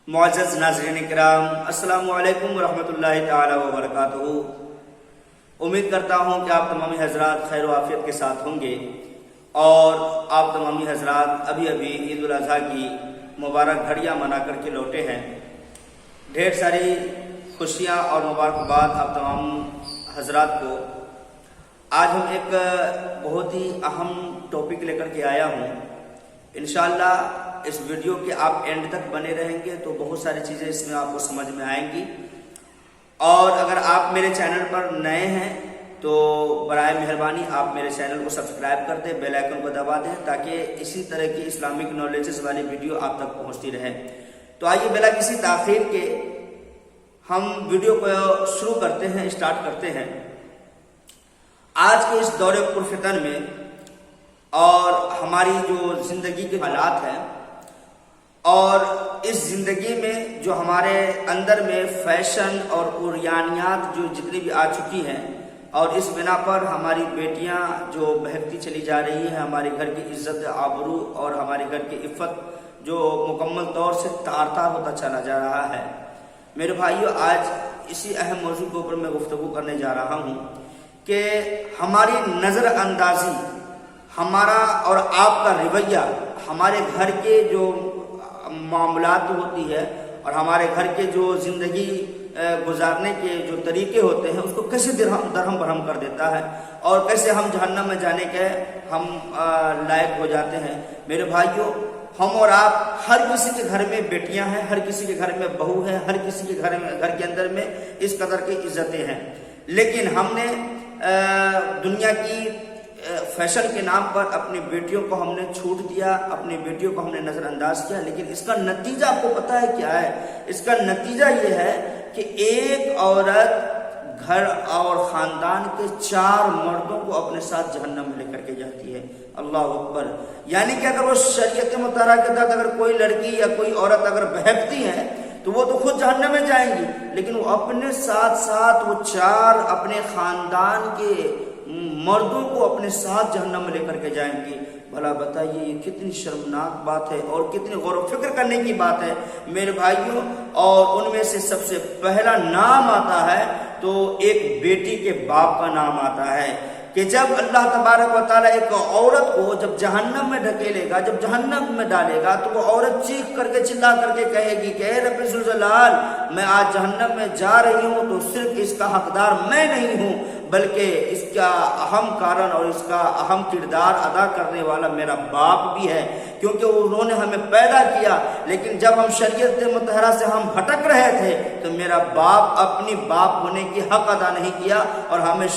معزز ناظرین کرام، السلام علیکم ورحمۃ اللہ تعالی وبرکاتہ۔ امید کرتا ہوں کہ آپ تمامی حضرات خیر و عافیت کے ساتھ ہوں گے اور آپ تمامی حضرات ابھی عید الاضحیٰ کی مبارک گھڑیاں منا کر کے لوٹے ہیں۔ ڈھیر ساری خوشیاں اور مبارکباد آپ تمام حضرات کو۔ آج ہم ایک بہت ہی اہم ٹاپک لے کر کے آیا ہوں۔ انشاءاللہ اس ویڈیو کے آپ اینڈ تک بنے رہیں گے تو بہت ساری چیزیں اس میں آپ کو سمجھ میں آئیں گی، اور اگر آپ میرے چینل پر نئے ہیں تو برائے مہربانی آپ میرے چینل کو سبسکرائب کر دیں، بیل آئیکن کو دبا دیں تاکہ اسی طرح کی اسلامک نالجز والی ویڈیو آپ تک پہنچتی رہے۔ تو آئیے بلا کسی تاخیر کے ہم ویڈیو کو شروع کرتے ہیں، اسٹارٹ کرتے ہیں۔ آج کے اس دور پرفتن میں اور ہماری جو زندگی کے حالات ہیں اور اس زندگی میں جو ہمارے اندر میں فیشن اور عریانیات جو جتنی بھی آ چکی ہیں، اور اس بنا پر ہماری بیٹیاں جو بہکتی چلی جا رہی ہیں، ہمارے گھر کی عزت آبرو اور ہمارے گھر کی عفت جو مکمل طور سے تار تار ہوتا چلا جا رہا ہے۔ میرے بھائیو، آج اسی اہم موضوع کے اوپر میں گفتگو کرنے جا رہا ہوں کہ ہماری نظر اندازی، ہمارا اور آپ کا رویہ ہمارے گھر کے جو معاملات ہوتی ہے اور ہمارے گھر کے جو زندگی گزارنے کے جو طریقے ہوتے ہیں اس کو کیسے درہم برہم کر دیتا ہے، اور کیسے ہم جہنم میں جانے کے ہم لائق ہو جاتے ہیں۔ میرے بھائیوں، ہم اور آپ، ہر کسی کے گھر میں بیٹیاں ہیں، ہر کسی کے گھر میں بہو ہیں، ہر کسی کے گھر کے اندر میں اس قدر کی عزتیں ہیں، لیکن ہم نے دنیا کی فیشن کے نام پر اپنی بیٹیوں کو ہم نے چھوٹ دیا، اپنی بیٹیوں کو ہم نے نظر انداز کیا۔ لیکن اس کا نتیجہ آپ کو پتا ہے کیا ہے؟ اس کا نتیجہ یہ ہے کہ ایک عورت گھر اور خاندان کے 4 مردوں کو اپنے ساتھ جہنم میں لے کر کے جاتی ہے۔ اللہ اکبر! یعنی کہ اگر وہ شریعت مطہرہ کے تحت اگر کوئی لڑکی یا کوئی عورت اگر بہکتی ہے تو وہ تو خود جہنم میں جائیں گی، لیکن وہ اپنے ساتھ ساتھ وہ 4 اپنے خاندان کے مردوں کو اپنے ساتھ جہنم میں لے کر کے جائیں گی۔ بھلا بتائیے یہ کتنی شرمناک بات ہے اور کتنی غور و فکر کرنے کی بات ہے میرے بھائیوں۔ اور ان میں سے سب سے پہلا نام آتا ہے تو ایک بیٹی کے باپ کا نام آتا ہے کہ جب اللہ تبارک و تعالیٰ ایک عورت کو جب جہنم میں ڈھکیلے گا، جب جہنم میں ڈالے گا، تو وہ عورت چیخ کر کے چلا کر کے کہے گی کہ اے رب ذوالجلال، میں آج جہنم میں جا رہی ہوں تو صرف اس کا حقدار میں نہیں ہوں بلکہ اس کا اہم کارن اور اس کا اہم کردار ادا کرنے والا میرا باپ بھی ہے، کیونکہ انہوں نے ہمیں پیدا کیا، لیکن جب ہم شریعت مطہرہ سے ہم بھٹک رہے تھے تو میرا باپ اپنی باپ ہونے کی حق ادا نہیں کیا اور ہمیں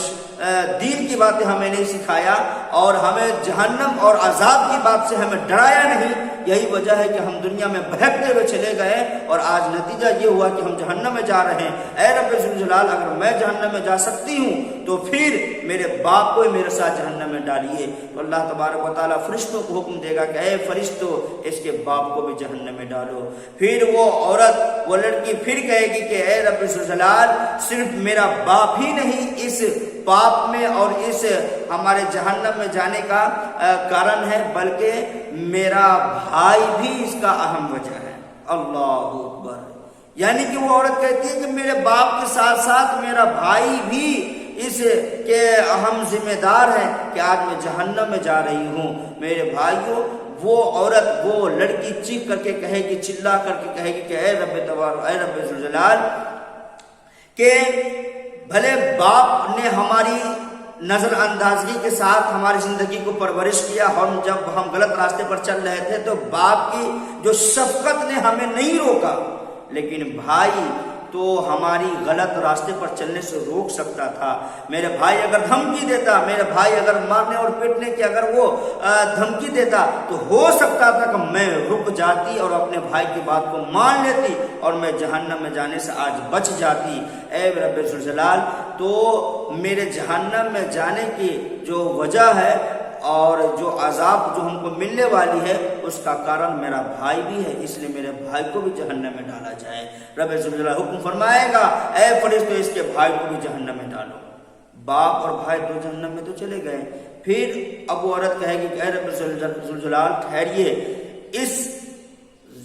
دین کی باتیں ہمیں نہیں سکھایا اور ہمیں جہنم اور عذاب کی بات سے ہمیں ڈرایا نہیں۔ یہی وجہ ہے کہ ہم دنیا میں بہکتے ہوئے چلے گئے اور آج نتیجہ یہ ہوا کہ ہم جہنم میں جا رہے ہیں۔ اے رب ذوالجلال، اگر میں جہنم میں جا سکتی ہوں تو پھر میرے باپ کو میرے ساتھ جہنم میں ڈالیے۔ تو اللہ تبارک و تعالیٰ فرشتوں کو حکم دے گا کہ اے فرشتوں، اس کے باپ کو بھی جہنم میں ڈالو۔ پھر وہ عورت، وہ لڑکی پھر کہے گی کہ اے رب ذوالجلال، صرف میرا باپ ہی نہیں اس پاپ میں اور اس ہمارے جہنم میں جانے کا کارن ہے، بلکہ میرا بھائی بھی اس کا اہم وجہ ہے۔ اللہ اکبر! یعنی کہ وہ عورت کہتی ہے کہ میرے باپ کے ساتھ ساتھ میرا بھائی بھی اس کے اہم ذمہ دار ہے کہ آج میں جہنم میں جا رہی ہوں۔ میرے بھائیوں، وہ عورت، وہ لڑکی چیخ کر کے کہے گی، چلا کر کے کہے گی کہ اے رب ذوالجلال، کہ بھلے باپ نے ہماری نظر اندازگی کے ساتھ ہماری زندگی کو پرورش کیا، اور جب ہم غلط راستے پر چل رہے تھے تو باپ کی جو شفقت نے ہمیں نہیں روکا، لیکن بھائی تو ہماری غلط راستے پر چلنے سے روک سکتا تھا۔ میرے بھائی اگر دھمکی دیتا، میرے بھائی اگر مارنے اور پیٹنے کی اگر وہ دھمکی دیتا تو ہو سکتا تھا کہ میں رک جاتی اور اپنے بھائی کی بات کو مان لیتی اور میں جہنم میں جانے سے آج بچ جاتی۔ اے رب ذوالجلال، تو میرے جہنم میں جانے کی جو وجہ ہے اور جو عذاب جو ہم کو ملنے والی ہے اس کا کارن میرا بھائی بھی ہے، اس لیے میرے بھائی کو بھی جہنم میں ڈالا جائے۔ رب ذوالجلال حکم فرمائے گا، اے فرشتو، اس کے بھائی کو بھی جہنم میں ڈالو۔ باپ اور بھائی دو جہنم میں تو چلے گئے۔ پھر اب وہ عورت کہے گی کہ اے رب ذوالجلال ٹھہریے، اس